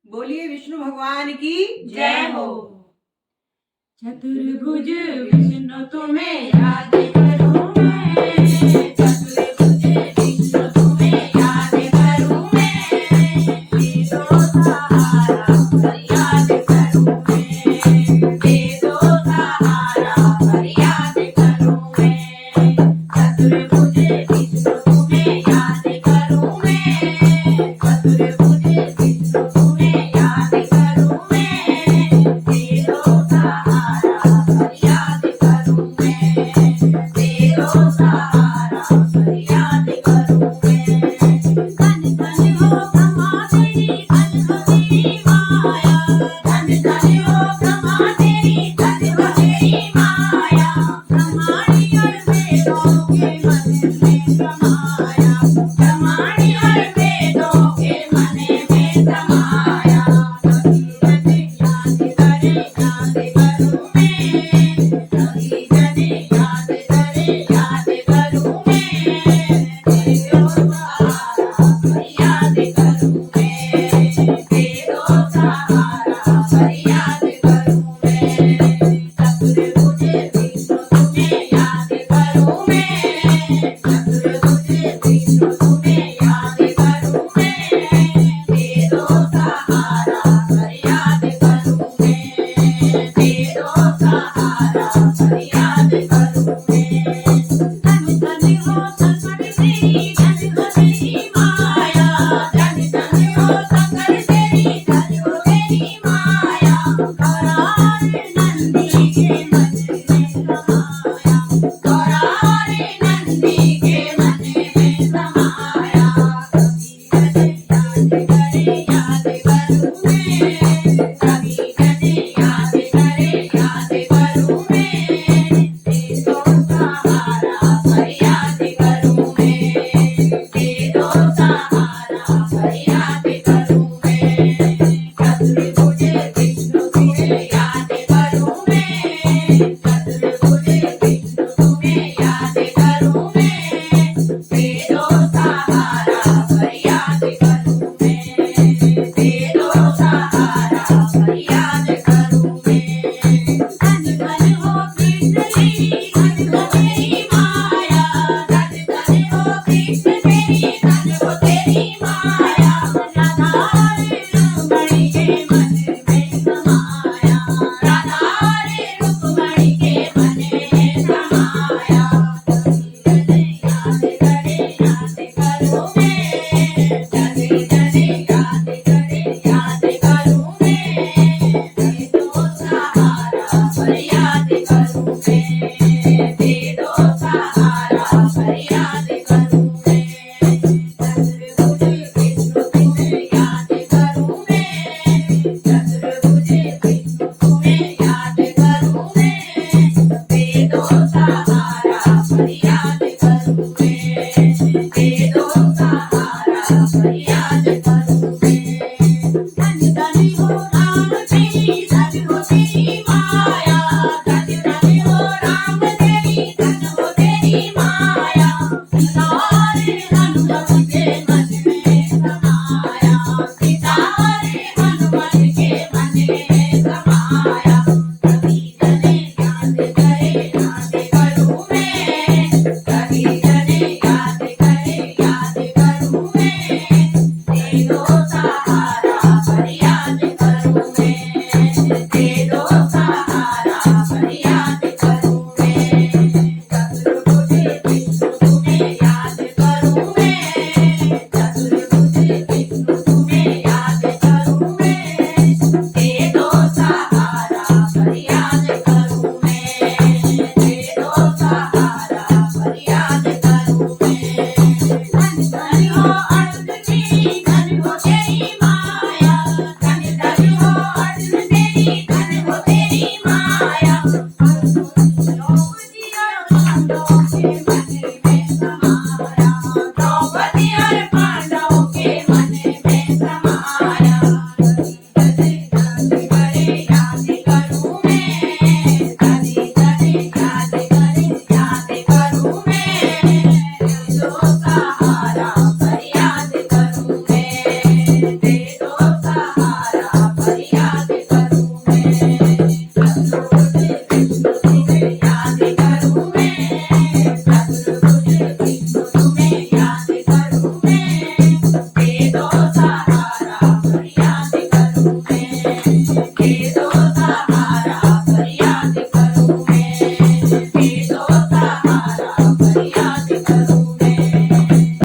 बोलिए विष्णु भगवान की जय हो। चतुर्भुज विष्णु तुम्हें याद करूं मैं, चतुर्भुज विष्णु तुम्हें याद करूं मैं, वेदों सहारा फरियाद करूं मैं, वेदों सहारा फरियाद करूं मैं। चतुर्भुज विष्णु तुम्हें याद करूं मैं, चतुर्भुज विष्णु तुम्हें याद करूं मैं, वेदों सहारा फरियाद करूं मैं, वेदों सहारा फरियाद करूं मैं। धन धन हो ब्रह्मा तेरी धन हो तेरी माया, धन धन हो ब्रह्मा तेरी धन हो तेरी माया, ब्रह्मांड और वेदों के मन में समाया, ब्रह्मांड और वेदों के मन में समाया। रवि जन याद करे याद करूं मैं, रवि जन याद करे याद करूं मैं, वेदों सहारा फरियाद करूं मैं, वेदों सहारा फरियाद करूं मैं। चतुर्भुज विष्णु तुम्हें याद करूं मैं, चतुर्भुज विष्णु तुम्हें याद करूं मैं, वेदों सहारा फरियाद करूं मैं, वेदों सहारा फरियाद करूं मैं। धन धन हो शंकर तेरी धन हो तेरी माया, धन धन हो शंकर तेरी धन हो तेरी माया, गौरार नंदी के मन में समाया, गौरार नंदी के मन में समाया। रवि जन याद करे याद करूं मैं,